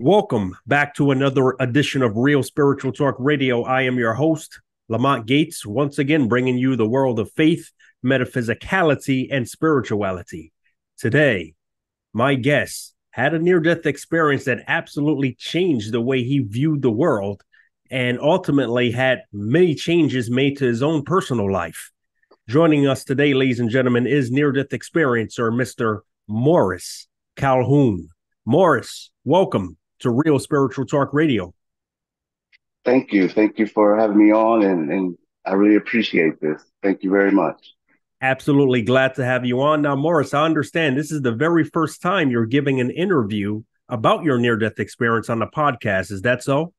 Welcome back to another edition of Real Spiritual Talk Radio. I am your host, Lamont Gates, once again bringing you the world of faith, metaphysicality, and spirituality. Today, my guest had a near-death experience that absolutely changed the way he viewed the world and ultimately had many changes made to his own personal life. Joining us today, ladies and gentlemen, is near-death experiencer Mr. Morris Calhoun. Morris, welcome to Real Spiritual Talk Radio. Thank you. Thank you for having me on, and I really appreciate this. Thank you very much. Absolutely glad to have you on. Now, Morris, I understand this is the very first time you're giving an interview about your near-death experience on the podcast. Is that so?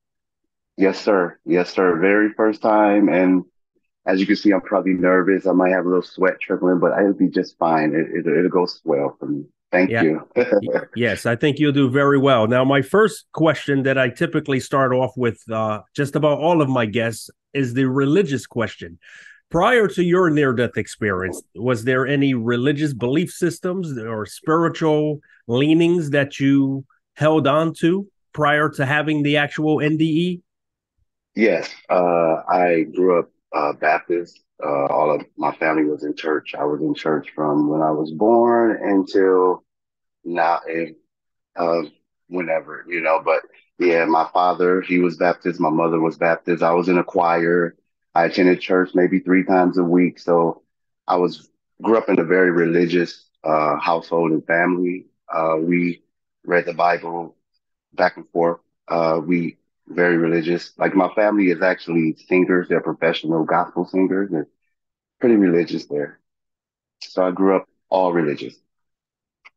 Yes, sir. Yes, sir. Very first time. And as you can see, I'm probably nervous. I might have a little sweat trickling, but I'll be just fine. It'll go swell for me. Thank Yeah. you. Yes, I think you'll do very well. Now, my first question that I typically start off with just about all of my guests is the religious question. Prior to your near-death experience, was there any religious belief systems or spiritual leanings that you held on to prior to having the actual NDE? Yes, I grew up Baptist. All of my family was in church. I was in church from when I was born until now, and uh, whenever, But yeah, my father, he was Baptist. My mother was Baptist. I was in a choir. I attended church maybe 3 times a week. So I grew up in a very religious household and family. We read the Bible back and forth. We very religious. Like my family is actually singers. They're professional gospel singers. They're pretty religious there. So I grew up all religious.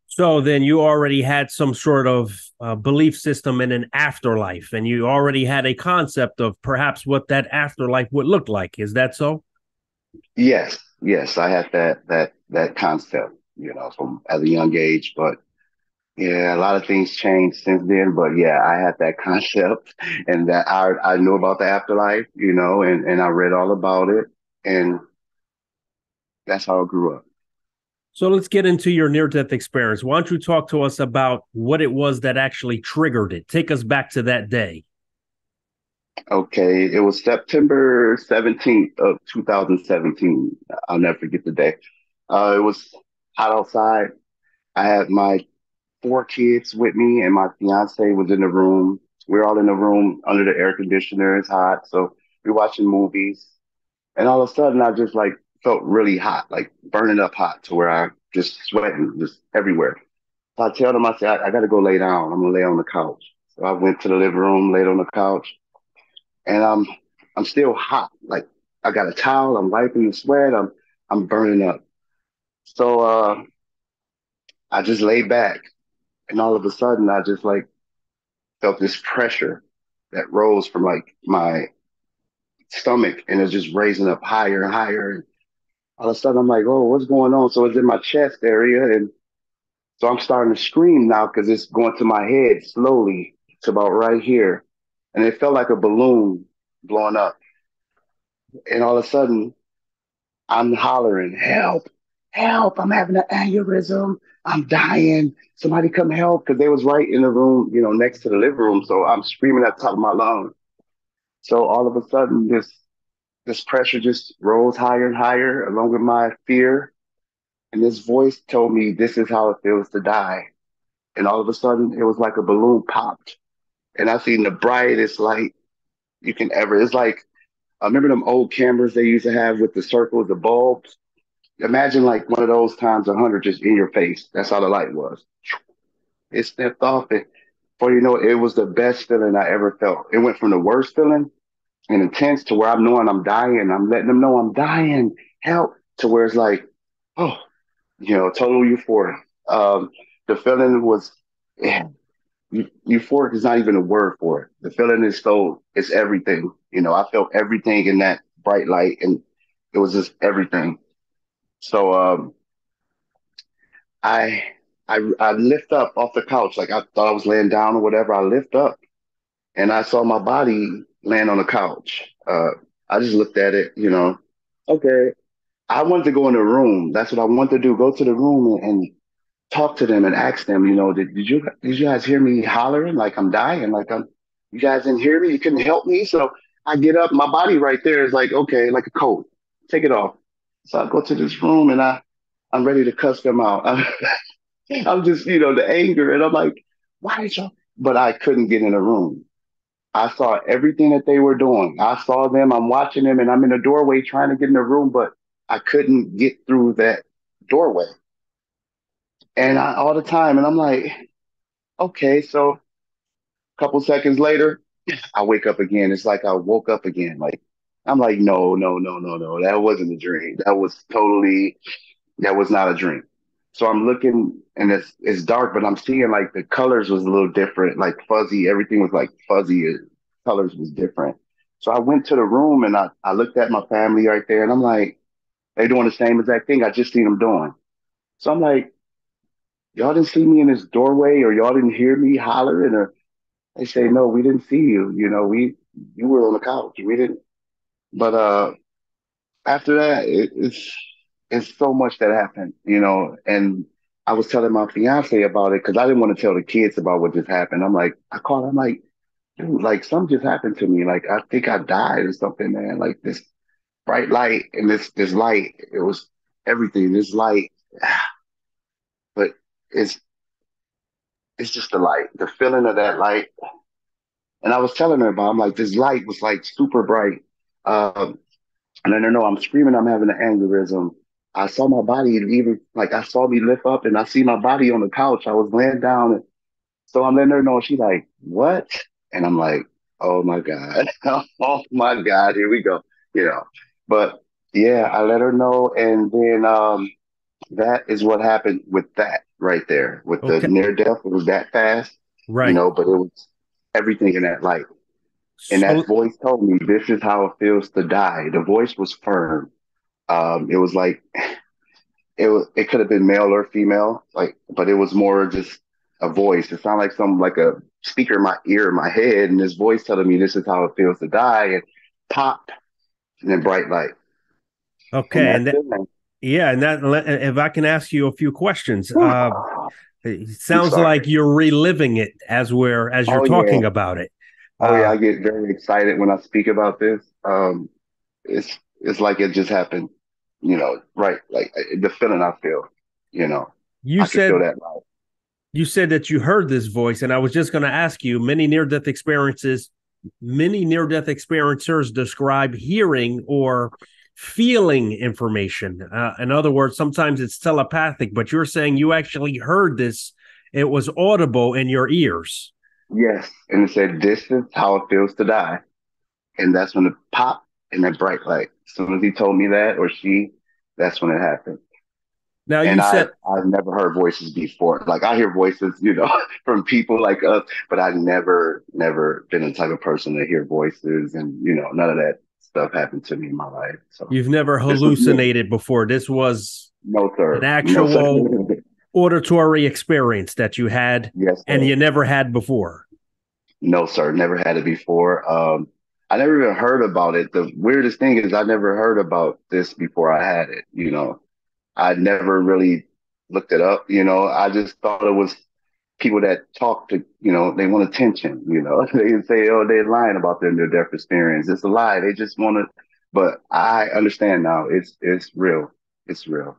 So then you already had some sort of belief system in an afterlife, and you already had a concept of perhaps what that afterlife would look like. Is that so? Yes, yes, I had that concept, from at a young age. But yeah, a lot of things changed since then. But yeah, I had that concept, and that I know about the afterlife, and I read all about it, and that's how I grew up. So let's get into your near death experience. Why don't you talk to us about what it was that actually triggered it? Take us back to that day. Okay, it was September 17th of 2017. I'll never forget the day. It was hot outside. I had my 4 kids with me, and my fiance was in the room. We're all in the room under the air conditioner. It's hot, so we're watching movies. And all of a sudden, I just like felt really hot, like burning up hot, to where I just sweating just everywhere. So I tell them, I said, I got to go lay down. I'm gonna lay on the couch. So I went to the living room, laid on the couch, and I'm still hot. Like I got a towel. I'm wiping the sweat. I'm burning up. So I just laid back, and all of a sudden, I just like felt this pressure that rose from like my stomach, and it's just raising up higher and higher. And all of a sudden, I'm like, oh, what's going on? So it's in my chest area. And so I'm starting to scream now because it's going to my head slowly. It's about right here. And it felt like a balloon blowing up. And all of a sudden, I'm hollering, help, help. I'm having an aneurysm. I'm dying. Somebody come help. Because they was right in the room, next to the living room. So I'm screaming at the top of my lungs. So all of a sudden, this pressure just rose higher and higher, along with my fear. And this voice told me this is how it feels to die. And all of a sudden, it was like a balloon popped. And I seen the brightest light you can ever. It's like, I remember them old cameras they used to have with the circles, the bulbs. Imagine like one of those times 100 just in your face. That's how the light was. It stepped off, and for it was the best feeling I ever felt. It went from the worst feeling and intense to where I'm knowing I'm dying. I'm letting them know I'm dying. Help, to where it's like, oh, total euphoria. The feeling was, yeah, euphoric is not even a word for it. The feeling is it's everything. I felt everything in that bright light, and it was just everything. So I, I lift up off the couch like I thought I was laying down or whatever. I lift up and I saw my body laying on the couch. I just looked at it. Okay. I wanted to go in the room. That's what I wanted to do. Go to the room and talk to them and ask them, did you guys hear me hollering like I'm dying? Like you guys didn't hear me? You couldn't help me? So I get up, my body right there is like, okay, like a coat. Take it off. So I go to this room and I'm ready to cuss them out. I'm just, the anger. And I'm like, why did y'all? But I couldn't get in the room. I saw everything that they were doing. I saw them, I'm watching them, and I'm in the doorway trying to get in the room, but I couldn't get through that doorway. And all the time, and I'm like, okay, so a couple seconds later, I wake up again. It's like I woke up again. Like I'm like, no, no, no, no, no. That wasn't a dream. That was not a dream. So I'm looking and it's dark, but I'm seeing like the colors was a little different, like fuzzy. Everything was like fuzzy. Colors was different. So I went to the room and I looked at my family right there and I'm like, they doing the same exact thing I just seen them doing. So I'm like, y'all didn't see me in this doorway or y'all didn't hear me hollering or they say, no, we didn't see you. You were on the couch. We didn't. But after that, it's so much that happened, and I was telling my fiance about it because I didn't want to tell the kids about what just happened. I called, I'm like, dude, like something just happened to me. Like I think I died or something, man. Like this bright light and this light, it was everything. This light, but it's it's just the light, the feeling of that light. And I was telling her about, I'm like, this light was like super bright. Um, And I don't know, I'm screaming, I'm having an aneurysm. I saw my body even like I saw me lift up and I see my body on the couch. I was laying down. And so I'm letting her know. She's like, what? And I'm like, oh my God. Oh my God, here we go. You know. But yeah, I let her know. And then that is what happened with that right there. With the Okay. near death, it was that fast, Right. but it was everything in that light. And that So voice told me this is how it feels to die. The voice was firm. It was like it could have been male or female, like, but it was more just a voice. It sounded like some like a speaker in my ear, in my head, and this voice telling me this is how it feels to die, and pop, and then bright light, and okay, and that's that it, man. yeah, and that if I can ask you a few questions, it I'm sounds like sorry. you're reliving it as you're Oh yeah, talking about it. oh yeah. Uh, I get very excited when I speak about this. It's like it just happened, right? Like the feeling I feel, you know, you I can feel said that light. you said that you heard this voice, and I was just going to ask you, many near death experiencers describe hearing or feeling information. In other words, sometimes it's telepathic, but you're saying you actually heard this. It was audible in your ears. Yes, and it said this is how it feels to die. And that's when it popped and that bright light. As soon as he told me that or she, that's when it happened. Now, And you I've said I've never heard voices before. Like I hear voices, from people like us, but I've never been the type of person to hear voices and none of that stuff happened to me in my life. So you've never this was new. hallucinated before. This was No an sir. No sir. actual auditory experience that you had Yes, and sir. you never had before. No, sir. Never had it before. I never even heard about it. The weirdest thing is I never heard about this before I had it, I never really looked it up. I just thought it was people that talk to, they want attention. They can say, oh, they're lying about their near death experience. It's a lie. They just want to, but I understand now. It's real. It's real.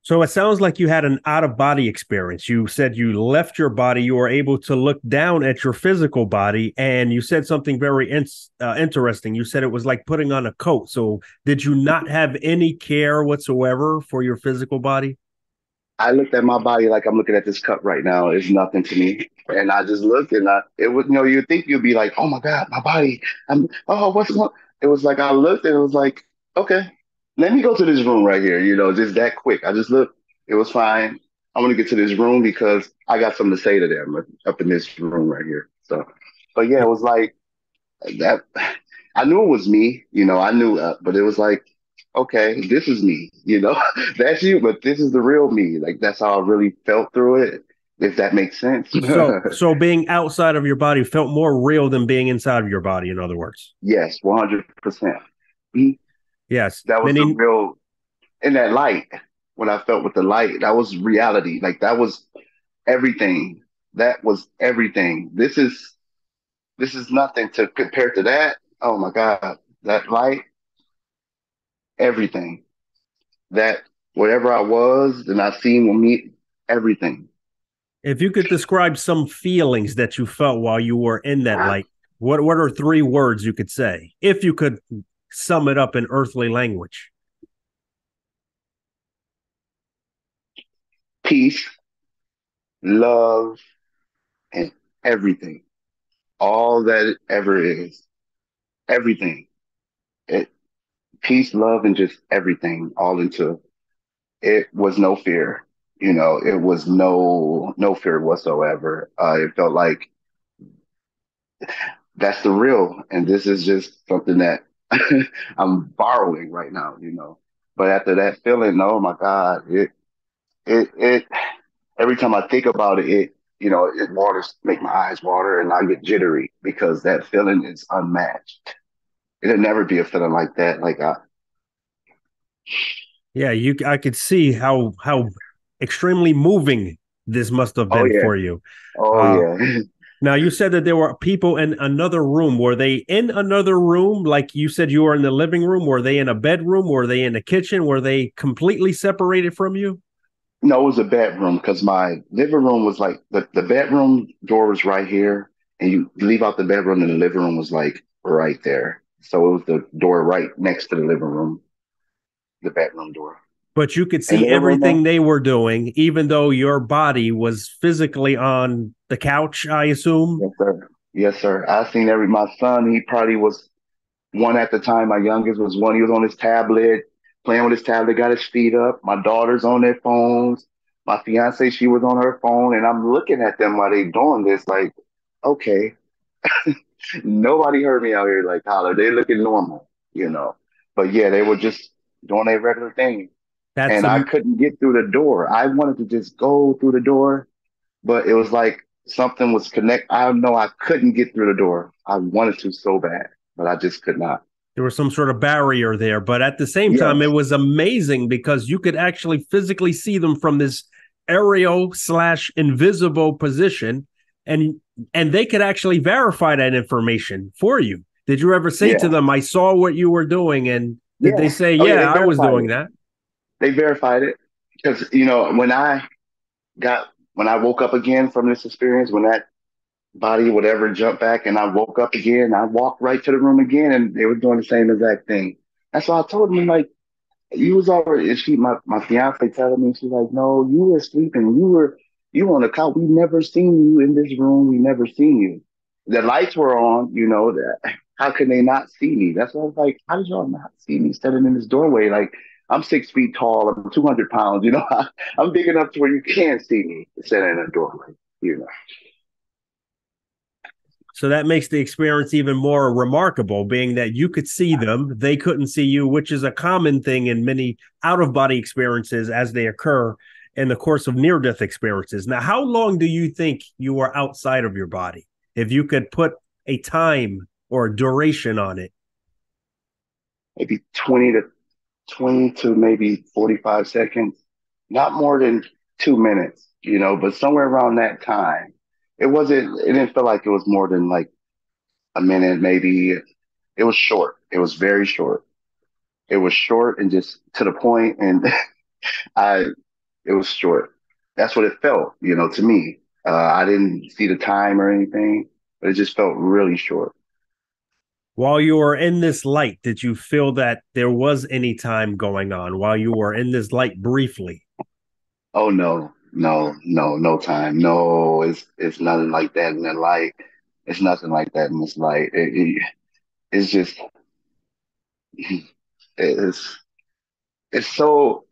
So it sounds like you had an out of body experience. You said you left your body, you were able to look down at your physical body, and you said something very interesting. You said it was like putting on a coat. So did you not have any care whatsoever for your physical body? I looked at my body like I'm looking at this cup right now. It's nothing to me. And I just looked and it was, you'd think you'd be like, oh my God, my body. What's going It was like, I looked and it was like, okay, let me go to this room right here, just that quick. I just looked. It was fine. I'm going to get to this room because I got something to say to them up in this room right here. So, but yeah, it was like, that I knew it was me, I knew, but it was like, okay, this is me, that's you, but this is the real me. Like that's how I really felt through it, if that makes sense. So being outside of your body felt more real than being inside of your body, in other words. Yes, 100%. Mhm. Yes. That was the Many real in that light. what I felt with the light. That was reality. Like that was everything. That was everything. This is nothing to compare to that. Oh my God. That light, everything. That wherever I was and I seen me, everything. If you could describe some feelings that you felt while you were in that light, what are three words you could say if you could sum it up in earthly language? Peace, love, and everything. All that it ever is. Everything. It peace, love, and just everything all into it was no fear. It was no fear whatsoever. It felt like that's the real, and this is just something that I'm borrowing right now. But after that feeling, oh my God, it every time I think about it waters make my eyes water and I get jittery because that feeling is unmatched. It'll never be a feeling like that. Like Yeah, I could see how extremely moving this must have oh been yeah, for you. oh Uh, yeah. Now you said that there were people in another room. Were they in another room? Like you said, you were in the living room. Were they in a bedroom? Were they in the kitchen? Were they completely separated from you? No, it was a bedroom because my living room was like the bedroom door was right here, and you leave out the bedroom, and the living room was like right there. So it was the door right next to the living room, the bedroom door. But you could And see they were in there. everything they were doing, even though your body was physically on the couch, I assume. Yes, sir. Yes, sir. I seen my son, he probably was one at the time. My youngest was one. He was on his tablet, playing with his tablet, got his feet up. My daughter's on their phones. My fiance, she was on her phone, and I'm looking at them while they doing this, like, okay, nobody heard me out here like holler. They looking normal. But yeah, they were just doing a regular thing. That's And I couldn't get through the door. I wanted to just go through the door, but it was like something was connect. I know I couldn't get through the door. I wanted to so bad, but I just could not. there was some sort of barrier there. But at the same time, it Yes, was amazing because you could actually physically see them from this aerial slash invisible position, and they could actually verify that information for you. Did you ever say to yeah, them, "I saw what you were doing," and did they yeah. say, Oh yeah, "Yeah, they I was verified doing it. that"? They verified it because got when I woke up again from this experience, when that body, whatever, jumped back and I woke up again. I walked right to the room again and they were doing the same exact thing. That's why I told them, like, you was already, and my fiance telling me, she's like, no, you were sleeping. You were on the couch. We never seen you in this room. We never seen you. The lights were on, that how could they not see me? That's why I was like, how did y'all not see me standing in this doorway? Like, I'm 6 feet tall. I'm 200 pounds. I'm big enough to where you can see me standing in a doorway. So that makes the experience even more remarkable, being that you could see them, they couldn't see you, which is a common thing in many out of body experiences as they occur in the course of near death experiences. Now, how long do you think you were outside of your body? If you could put a time or a duration on it. Maybe 20 to maybe 45 seconds, not more than 2 minutes, but somewhere around that time. It didn't feel like it was more than like a minute, maybe. It was short. It was very short. It was short and just to the point, and I, it was short. That's what it felt, to me. I didn't see the time or anything, but it just felt really short. While you were in this light, did you feel that there was any time going on while you were in this light briefly? Oh no, no, no, no time. No, it's nothing like that in the light. It's nothing like that in this light. It's just it's it's so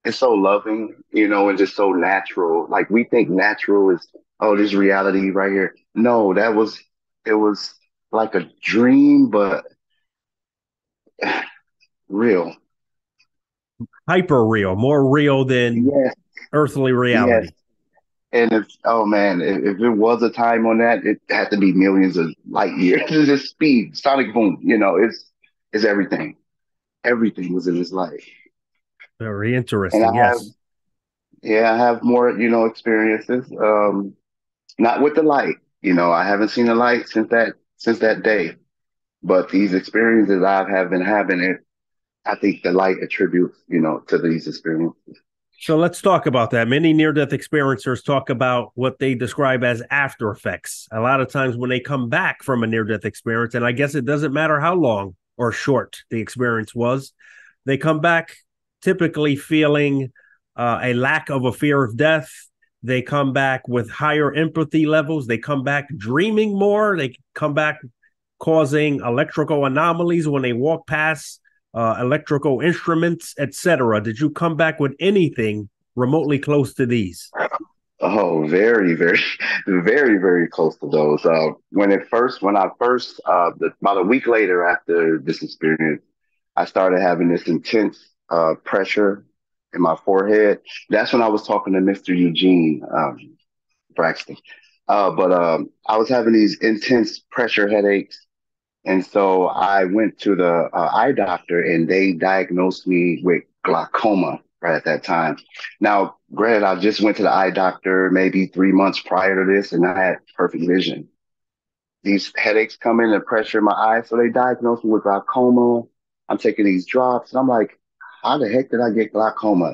it's so loving, and just so natural. Like we think natural is this reality right here. No, it was like a dream, but real. Hyper real, more real than Yes, earthly yes. reality. And oh man, if it was a time on that, it had to be millions of light years. It's just speed, sonic boom. It's everything. Everything was in his life. Very And interesting. I have, Yes. yeah, I have more, experiences. Not with the light. I haven't seen the light since that day. But these experiences have been having it. I think the light attributes, to these experiences. So let's talk about that. Many near death experiencers talk about what they describe as after effects. A lot of times when they come back from a near death experience, and I guess it doesn't matter how long or short the experience was, they come back typically feeling a lack of a fear of death. They come back with higher empathy levels. They come back dreaming more. They come back causing electrical anomalies when they walk past electrical instruments, etc. Did you come back with anything remotely close to these? Oh, very, very, very, very close to those. When I first, about a week later after this experience, I started having this intense pressure in my forehead. That's when I was talking to Mr. Eugene Braxton. But I was having these intense pressure headaches. And so I went to the eye doctor and they diagnosed me with glaucoma right at that time. Now, granted, I just went to the eye doctor maybe 3 months prior to this and I had perfect vision. These headaches come in and pressure in my eyes. So they diagnosed me with glaucoma. I'm taking these drops and I'm like, how the heck did I get glaucoma?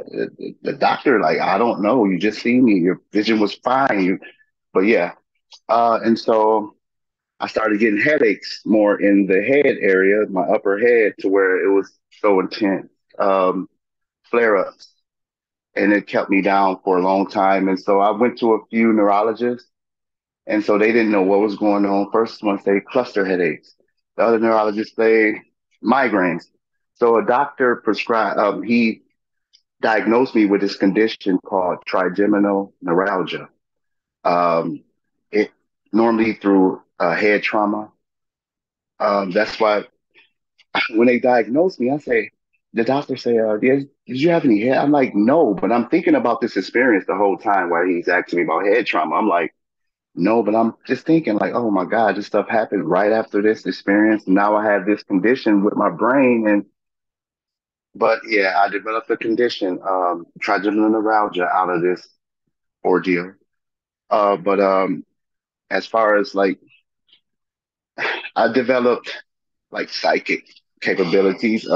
The doctor, like, I don't know. You just see me. Your vision was fine. But yeah. And so I started getting headaches more in the head area, my upper head, to where it was so intense, um, flare ups, and it kept me down for a long time. And so I went to a few neurologists, and so they didn't know what was going on. First one say cluster headaches, the other neurologist say migraines. So a doctor prescribed, he diagnosed me with this condition called trigeminal neuralgia. It normally through head trauma. That's why when they diagnose me, the doctor say, did you have any head? I'm like, no, but I'm thinking about this experience the whole time while he's asking me about head trauma. I'm like, no, but I'm just thinking like, oh my God, this stuff happened right after this experience. Now I have this condition with my brain. But yeah, I developed a condition, trigeminal neuralgia out of this ordeal. But as far as like, I developed like psychic capabilities,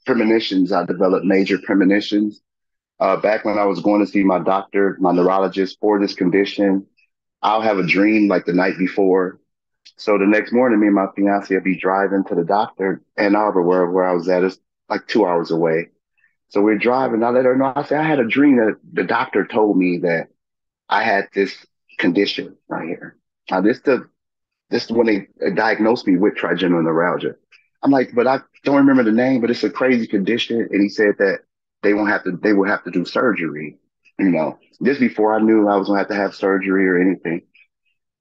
premonitions. I developed major premonitions. Back when I was going to see my doctor, my neurologist for this condition, I'll have a dream like the night before. So the next morning, me and my fiance will be driving to the doctor, Ann Arbor, where I was at. It's like 2 hours away. So we're driving. I let her know. I said, I had a dream that the doctor told me that I had this condition right here. Now, this is when they diagnosed me with trigeminal neuralgia. I'm like, but I don't remember the name, but it's a crazy condition. And he said that they will have to do surgery, this before I knew I was gonna have to have surgery or anything.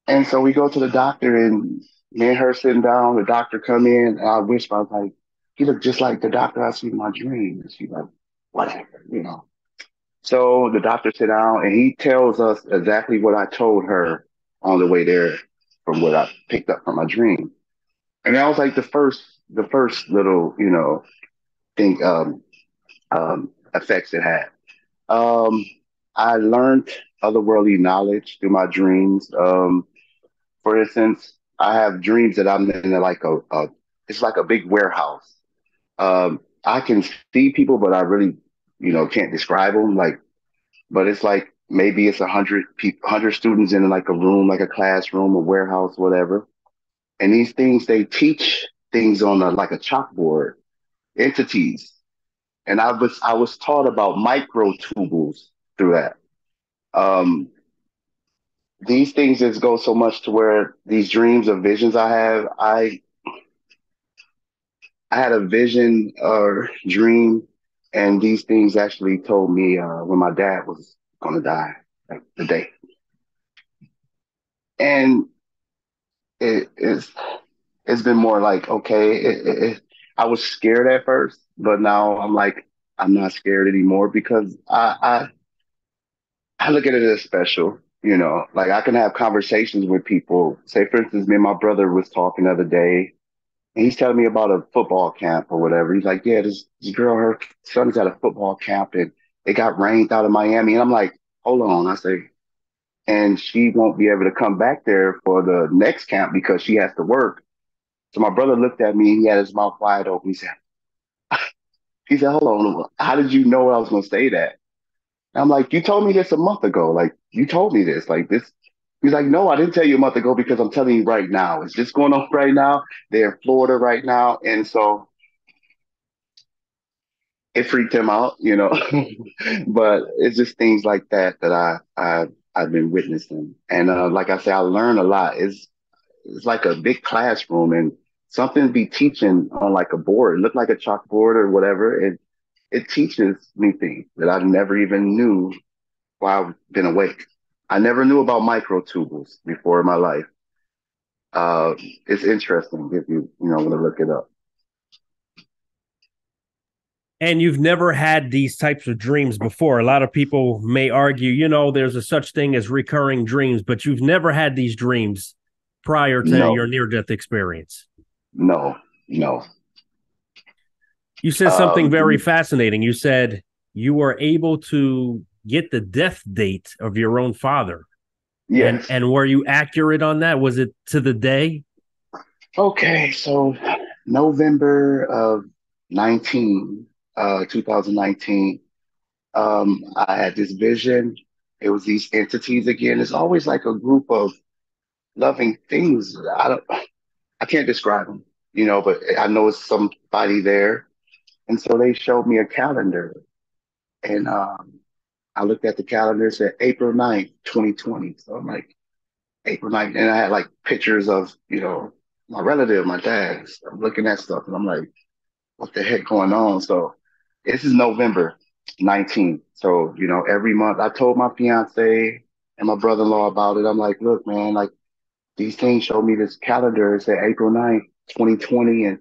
And so we go to the doctor and me and her sitting down, the doctor come in and I whisper, I was like, he looked just like the doctor I see in my dream. And she's like, whatever. So the doctor sit down and he tells us exactly what I told her on the way there from what I picked up from my dream. And that was like the first little, thing, effects it had. Um, I learned otherworldly knowledge through my dreams. For instance, I have dreams that I'm in like it's like a big warehouse. I can see people, but I really, can't describe them. But it's like maybe it's 100 students in like a room, like a classroom, a warehouse, whatever. And these things, they teach things on like a chalkboard, entities. And I was taught about microtubules through that. Um, these things just go so much to where these dreams or visions I have, I had a vision or dream, and these things actually told me when my dad was gonna die, like the day. And it's been more like okay, I was scared at first, but now I'm like I'm not scared anymore because I look at it as special. Like I can have conversations with people. Say, for instance, me and my brother was talking the other day, And he's telling me about a football camp or whatever. He's like, yeah, this girl, her son's at a football camp and it got rained out of Miami. And I'm like, hold on. I say, and she won't be able to come back there for the next camp because she has to work. So my brother looked at me and he had his mouth wide open. He said, hold on, how did you know I was going to say that? And I'm like, you told me this a month ago. Like, you told me this. Like, this. He's like, no, I didn't tell you a month ago because I'm telling you right now. It's just going on right now. They're in Florida right now. And so it freaked him out, you know. But it's just things like that that I've been witnessing. And like I said, I learned a lot. It's like a big classroom and something be teaching on like a board. It looked like a chalkboard or whatever. And it teaches me things that I never even knew while I've been awake. I never knew about microtubules before in my life. Uh, it's interesting if you know want to look it up. And you've never had these types of dreams before. A lot of people may argue, there's a such thing as recurring dreams, but you've never had these dreams prior to No, your near death experience. no, no. You said something very fascinating. You said you were able to get the death date of your own father. And Yes. and were you accurate on that? Was it to the day? Okay, so November of 19, 2019, I had this vision. It was these entities again. It's always like a group of loving things. I can't describe them, but I know it's somebody there. And so they showed me a calendar, and I looked at the calendar, it said April 9th, 2020. So I'm like, April 9th. And I had like pictures of, my relative, my dad. So I'm looking at stuff and I'm like, what the heck going on? So this is November 19th. So, every month I told my fiance and my brother-in-law about it. I'm like, look, man, like these things showed me this calendar. It said April 9th, 2020. And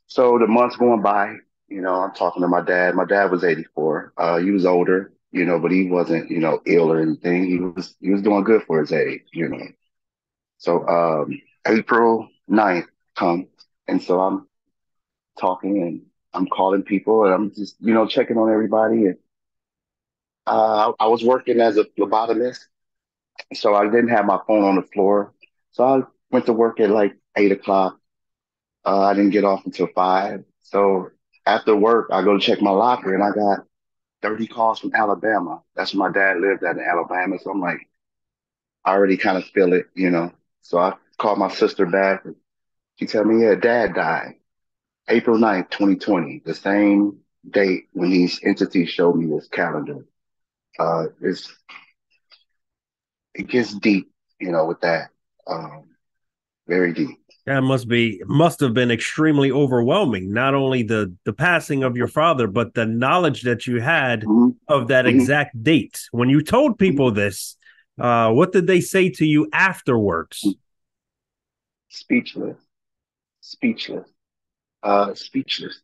so the months going by, I'm talking to my dad. My dad was 84. He was older, but he wasn't, ill or anything. He was doing good for his age. So April 9th comes, and so I'm talking and I'm calling people and I'm just, checking on everybody. And I was working as a phlebotomist, so I didn't have my phone on the floor. So I went to work at like 8 o'clock. I didn't get off until 5. So after work, I go to check my locker and I got 30 calls from Alabama. That's where my dad lived at in Alabama. So I'm like, I already kind of feel it. So I called my sister back. She told me, yeah, dad died April 9th, 2020, the same date when these entities showed me this calendar. It gets deep, with that. Um, very deep. That must have been extremely overwhelming. Not only the passing of your father, but the knowledge that you had Hmm. of that Hmm. exact date. When you told people this, what did they say to you afterwards? Speechless, speechless, speechless.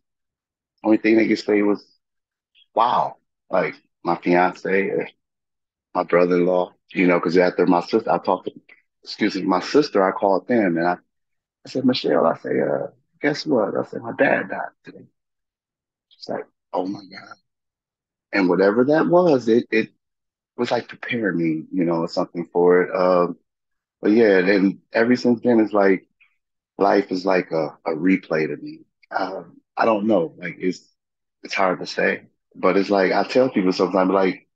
Only thing they could say was, wow. Like my fiance, my brother-in-law, because after my sister, I talked to, excuse me, my sister, I called them and I said, Michelle, I say, guess what? I said, my dad died today. She's like, oh my God. And whatever that was, it was like preparing me, or something for it. But yeah, then ever since then, it's like life is like a replay to me. I don't know, like it's hard to say, but it's like I tell people sometimes, like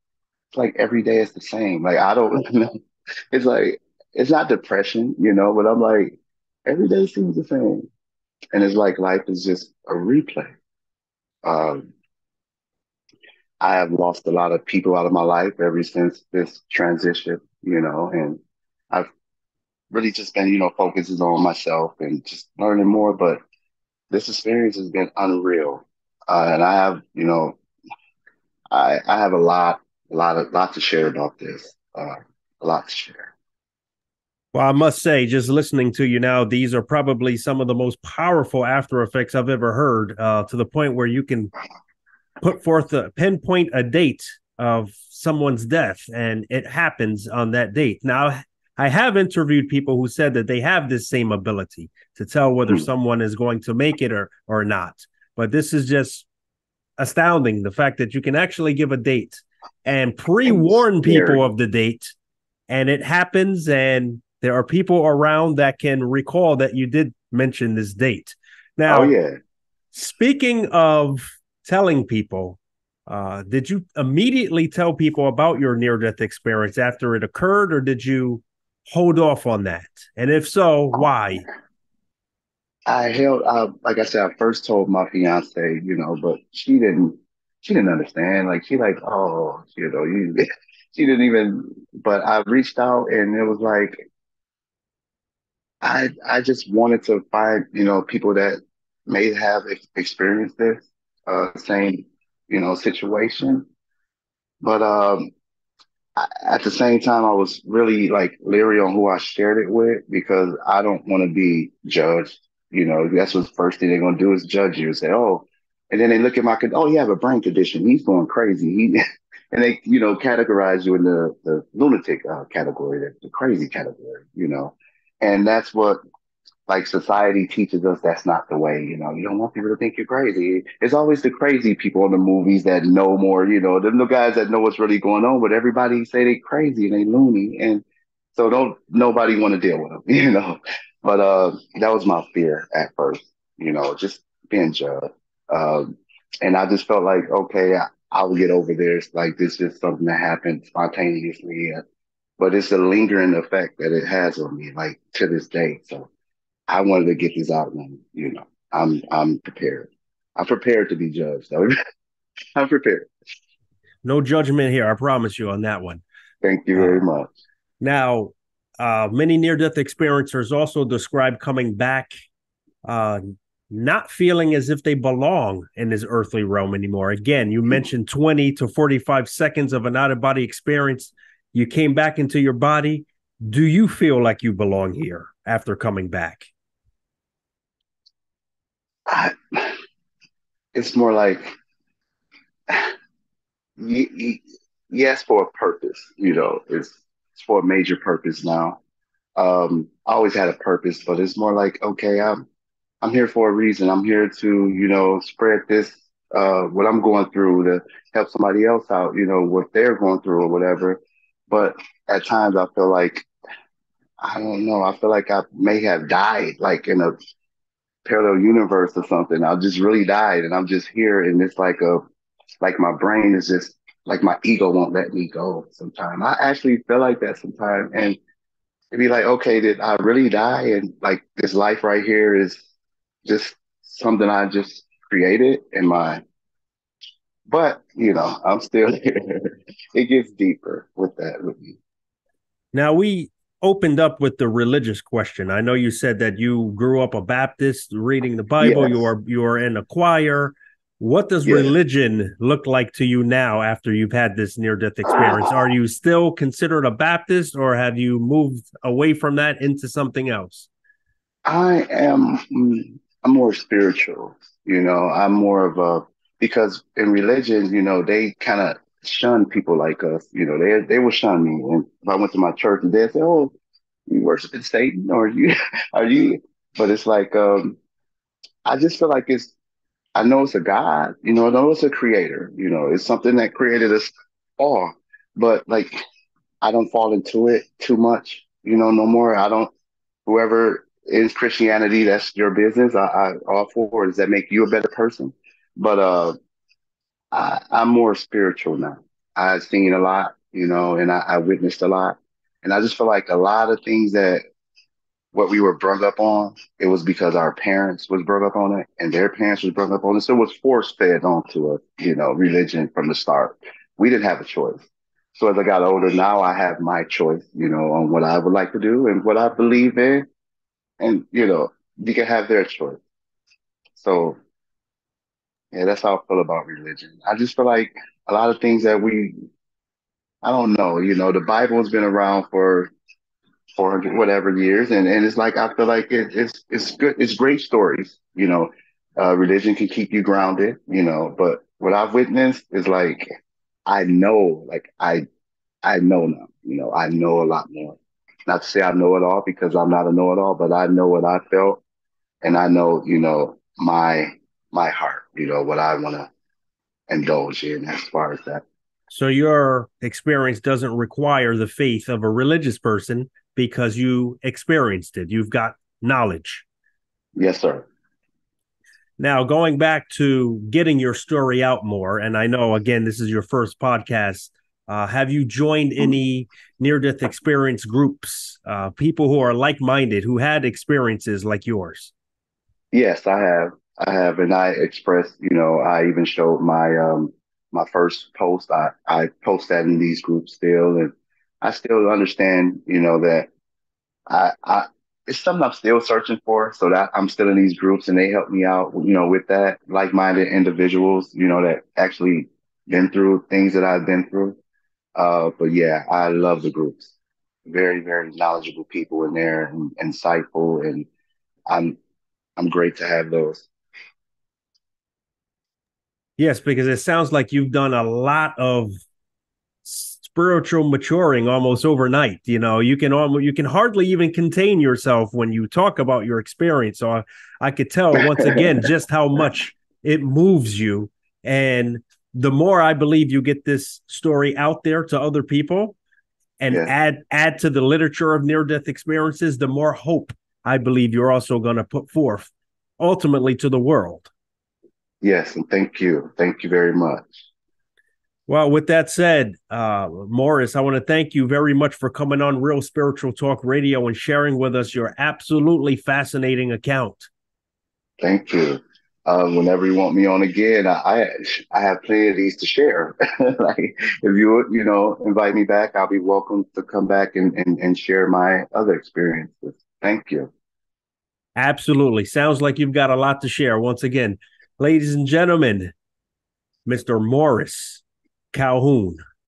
it's like every day is the same. Like I don't know. It's like it's not depression, but I'm like every day seems the same, and it's like life is just a replay. Um, I have lost a lot of people out of my life ever since this transition, and I've really just been, focusing on myself and just learning more. But this experience has been unreal. And I have, I have a lot to share about this. A lot to share. Well, I must say, just listening to you now, these are probably some of the most powerful after effects I've ever heard, to the point where you can put forth pinpoint a date of someone's death and it happens on that date. Now, I have interviewed people who said that they have this same ability to tell whether Hmm. someone is going to make it or not. But this is just astounding, the fact that you can actually give a date and And it's pre-warn people scary. of the date, and it happens, and there are people around that can recall that you did mention this date. Oh Now, yeah. speaking of telling people, did you immediately tell people about your near-death experience after it occurred, or did you hold off on that? And if so, why? Like I said, I first told my fiance, but she didn't understand. Like, she like, oh, she didn't even, but I reached out and it was like, I just wanted to find, people that may have experienced this, same, situation. But, at the same time, I was really like leery on who I shared it with because I don't want to be judged. That's what the first thing they're going to do is judge you and say, oh, and then they look at oh, you have a brain condition. He's going crazy. And they, categorize you in the lunatic category, the crazy category, and that's what like society teaches us that's not the way, you don't want people to think you're crazy. It's always the crazy people in the movies that know more, the guys that know what's really going on, but everybody say they crazy and they loony. And so don't nobody want to deal with them, But that was my fear at first, just being judged. Um, and I just felt like, okay, I'll get over this. Like this is something that happened spontaneously, but it's a lingering effect that it has on me, like to this day. So I wanted to get this out and, I'm prepared. I'm prepared to be judged. So I'm prepared. No judgment here, I promise you on that one. Thank you very Uh, much. Now, many near death experiencers also describe coming back uh, not feeling as if they belong in this earthly realm anymore. Again, you mentioned 20 to 45 seconds of an out of body experience. You came back into your body. Do you feel like you belong here after coming back? I, it's more like you, yes, for a purpose, it's for a major purpose now. I always had a purpose, but it's more like, okay, I'm here for a reason. I'm here to, spread this, what I'm going through to help somebody else out, what they're going through or whatever. But at times I feel like, I don't know, I feel like I may have died like in a parallel universe or something. I just really died and I'm just here and it's like my brain is just like my ego won't let me go sometimes. I actually feel like that sometimes. And it'd be like, okay, did I really die? And like this life right here is just something I just created in my, but I'm still here. It gets deeper with that with me. Now, we opened up with the religious question. I know you said that you grew up a Baptist, reading the Bible, Yes. you are in a choir. What does Yeah. religion look like to you now after you've had this near death experience? Are you still considered a Baptist, or have you moved away from that into something else? I am, I'm more spiritual, I'm more of because in religion, they kind of shun people like us, they will shun me. And if I went to my church and they'd say, oh, you worshiping Satan or you, are you, but it's like, I just feel like I know it's a God, I know it's a creator, it's something that created us all, but like, I don't fall into it too much, no more. I don't, whoever is Christianity, that's your business. I all for it. Does that make you a better person? But I'm more spiritual now. I've seen a lot, and I witnessed a lot. And I just feel like a lot of things that what we were brought up on, it was because our parents was brought up on it and their parents was brought up on it. So it was force fed onto us, religion from the start. We didn't have a choice. So as I got older, now I have my choice, on what I would like to do and what I believe in. And, you can have their choice. So yeah, that's how I feel about religion. I just feel like a lot of things that I don't know, the Bible has been around for 400 whatever years, and it's like I feel like it's good, it's great stories. Religion can keep you grounded, but what I've witnessed is like I know, like I know now, I know a lot more. Not to say I know it all because I'm not a know-it-all, but I know what I felt, and I know, my heart, what I want to indulge in as far as that. So your experience doesn't require the faith of a religious person because you experienced it. You've got knowledge. Yes, sir. Now, going back to getting your story out more, and I know, again, this is your first podcast. Have you joined any near death experience groups, people who are like minded, who had experiences like yours? Yes, I have. I have, and I expressed, I even showed my first post. I post that in these groups still, and I still understand, that I it's something I'm still searching for. So that I'm still in these groups, and they help me out, with that like-minded individuals, that actually been through things that I've been through. But yeah, I love the groups. Very, very knowledgeable people in there, and insightful, and I'm I'm great to have those. Yes, because it sounds like you've done a lot of spiritual maturing almost overnight. You can hardly even contain yourself when you talk about your experience. So I could tell once again just how much it moves you. And the more I believe you get this story out there to other people and Yeah. add to the literature of near death experiences, the more hope I believe you're also going to put forth ultimately to the world. Yes, and thank you. Thank you very much. Well, with that said, Morris, I want to thank you very much for coming on Real Spiritual Talk Radio and sharing with us your absolutely fascinating account. Thank you. Whenever you want me on again, I have plenty of these to share. Like if you would, invite me back, I'll be welcome to come back and share my other experiences. Thank you. Absolutely. Sounds like you've got a lot to share. Once again, ladies and gentlemen, Mr. Morris Calhoun.